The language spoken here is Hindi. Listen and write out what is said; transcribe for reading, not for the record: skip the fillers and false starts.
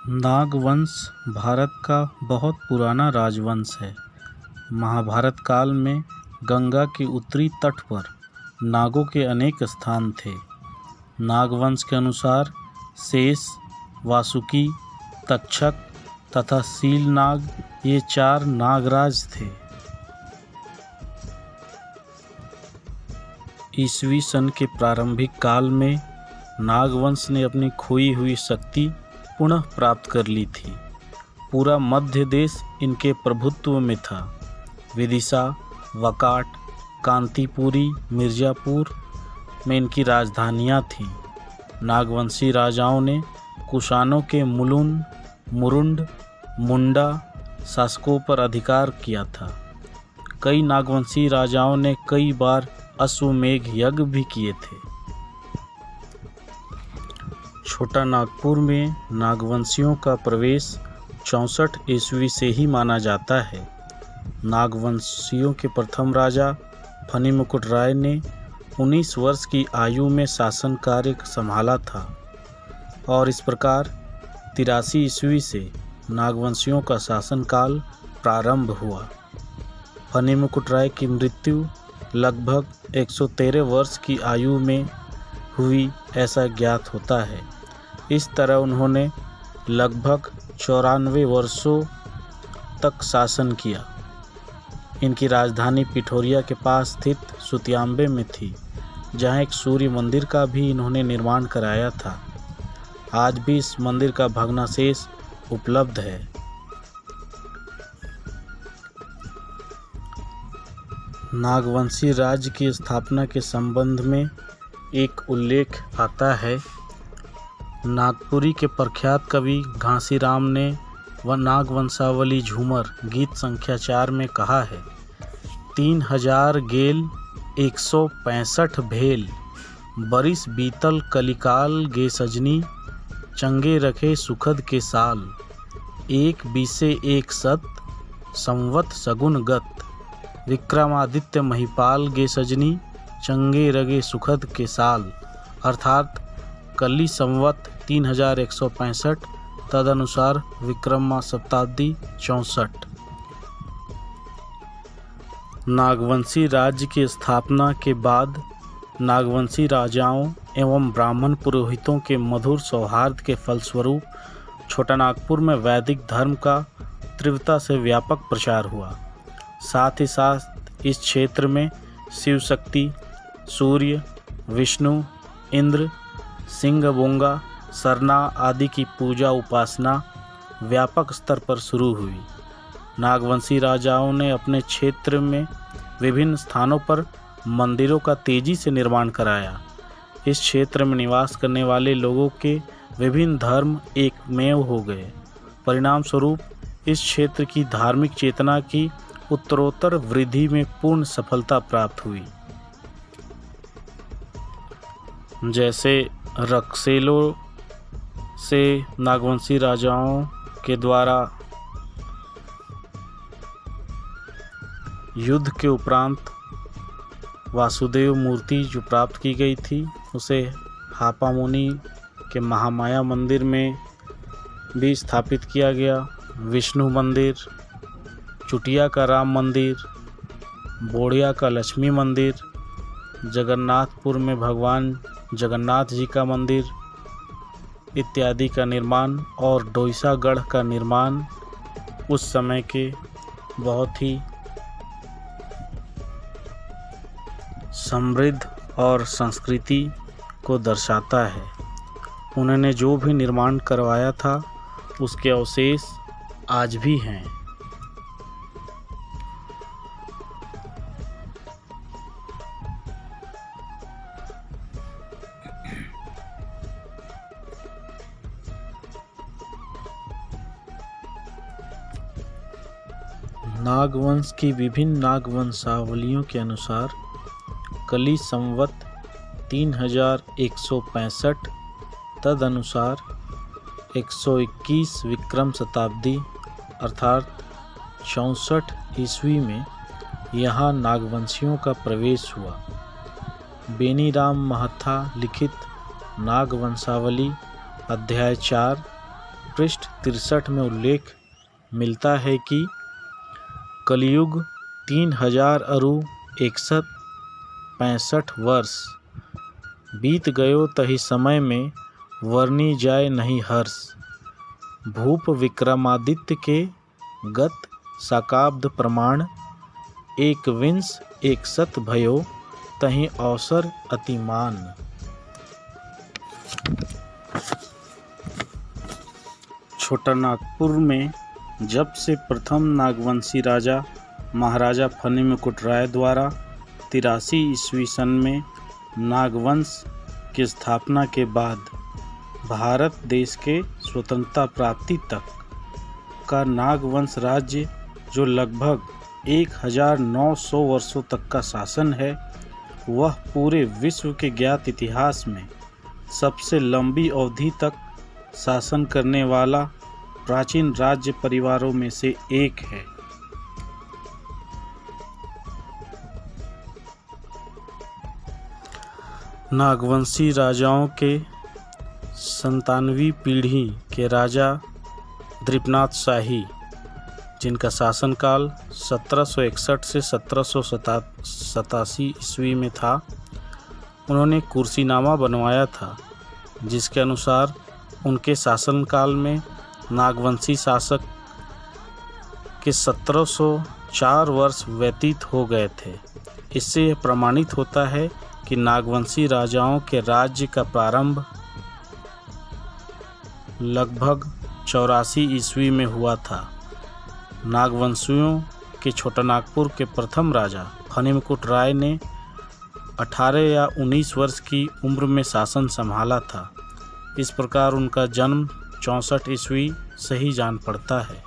नागवंश भारत का बहुत पुराना राजवंश है। महाभारत काल में गंगा के उत्तरी तट पर नागों के अनेक स्थान थे। नागवंश के अनुसार शेष, वासुकी, तक्षक तथा शीलनाग ये 4 नागराज थे। ईसवी सन के प्रारंभिक काल में नागवंश ने अपनी खोई हुई शक्ति पुनः प्राप्त कर ली थी। पूरा मध्य देश इनके प्रभुत्व में था। विदिशा, वकाट, कांतीपुरी, मिर्जापुर में इनकी राजधानियां थीं। नागवंशी राजाओं ने कुषाणों के मुलुंड, मुरुंड, मुंडा शासकों पर अधिकार किया था। कई नागवंशी राजाओं ने कई बार अश्वमेध यज्ञ भी किए थे। छोटा नागपुर में नागवंशियों का प्रवेश 64 ईस्वी से ही माना जाता है। नागवंशियों के प्रथम राजा फणिमुकुट राय ने 19 वर्ष की आयु में शासन कार्य संभाला था और इस प्रकार 83 ईस्वी से नागवंशियों का शासनकाल प्रारंभ हुआ। फणिमुकुट राय की मृत्यु लगभग 113 वर्ष की आयु में हुई ऐसा ज्ञात होता है। इस तरह उन्होंने लगभग 94 वर्षों तक शासन किया। इनकी राजधानी पिठोरिया के पास स्थित सुतियांबे में थी, जहां एक सूर्य मंदिर का भी इन्होंने निर्माण कराया था। आज भी इस मंदिर का भग्नावशेष उपलब्ध है। नागवंशी राज्य की स्थापना के संबंध में एक उल्लेख आता है। नागपुरी के प्रख्यात कवि घासीराम ने नागवंशावली झूमर गीत संख्या 4 में कहा है, 3000 गेल 165 भेल, बरिस बीतल कलिकाल गे सजनी, चंगे रखे सुखद के साल, एक बीसे एक सत, संवत सगुन गत, विक्रमादित्य महिपाल गे सजनी, चंगे रगे सुखद के साल। अर्थात कली संवत 3165, तदनुसार विक्रमा शताब्दी 64। नागवंशी राज्य की स्थापना के बाद नागवंशी राजाओं एवं ब्राह्मण पुरोहितों के मधुर सौहार्द के फलस्वरूप छोटा नागपुर में वैदिक धर्म का तीव्रता से व्यापक प्रचार हुआ। साथ ही साथ इस क्षेत्र में शिव शक्ति, सूर्य, विष्णु, इंद्र, सिंहबोंगा, सरना आदि की पूजा उपासना व्यापक स्तर पर शुरू हुई। नागवंशी राजाओं ने अपने क्षेत्र में विभिन्न स्थानों पर मंदिरों का तेजी से निर्माण कराया। इस क्षेत्र में निवास करने वाले लोगों के विभिन्न धर्म एकमेव हो गए। परिणाम स्वरूप इस क्षेत्र की धार्मिक चेतना की उत्तरोत्तर वृद्धि में पूर्ण सफलता प्राप्त हुई। जैसे रक्सेलो से नागवंशी राजाओं के द्वारा युद्ध के उपरांत वासुदेव मूर्ति जो प्राप्त की गई थी, उसे हापामुनि के महामाया मंदिर में भी स्थापित किया गया। विष्णु मंदिर, चुटिया का राम मंदिर, बोड़िया का लक्ष्मी मंदिर, जगन्नाथपुर में भगवान जगन्नाथ जी का मंदिर इत्यादि का निर्माण और डोईसागढ़ का निर्माण उस समय के बहुत ही समृद्ध और संस्कृति को दर्शाता है। उन्होंने जो भी निर्माण करवाया था उसके अवशेष आज भी हैं। नागवंश की विभिन्न नागवंशावलियों के अनुसार कली संवत 3165, तदनुसार 121 विक्रम शताब्दी अर्थात 64 ईस्वी में यहाँ नागवंशियों का प्रवेश हुआ। बेनीराम महथा लिखित नागवंशावली अध्याय 4 पृष्ठ 63 में उल्लेख मिलता है कि कलयुग 3000 अरु 6165 वर्ष बीत गयो तही समय में वर्णी जाय नहीं हर्ष। भूप विक्रमादित्य के गत शाकाब्द प्रमाण 21 भयो तही अवसर अतिमान। छोटा नागपुर में जब से प्रथम नागवंशी राजा महाराजा फणिमुकुट राय द्वारा 83 ईस्वी सन में नागवंश की स्थापना के बाद भारत देश के स्वतंत्रता प्राप्ति तक का नागवंश राज्य, जो लगभग 1900 वर्षों तक का शासन है, वह पूरे विश्व के ज्ञात इतिहास में सबसे लंबी अवधि तक शासन करने वाला प्राचीन राज्य परिवारों में से एक है। नागवंशी राजाओं के 97वीं पीढ़ी के राजा दृपनाथ शाही, जिनका शासनकाल 1761 से 1787 ईस्वी में था, उन्होंने कुर्सीनामा बनवाया था, जिसके अनुसार उनके शासनकाल में नागवंशी शासक के 1704 वर्ष व्यतीत हो गए थे। इससे यह प्रमाणित होता है कि नागवंशी राजाओं के राज्य का प्रारंभ लगभग 84 ईस्वी में हुआ था। नागवंशियों के छोटानागपुर के प्रथम राजा फणिमुकुट राय ने 18 या 19 वर्ष की उम्र में शासन संभाला था। इस प्रकार उनका जन्म 64 ईस्वी से ही जान पड़ता है।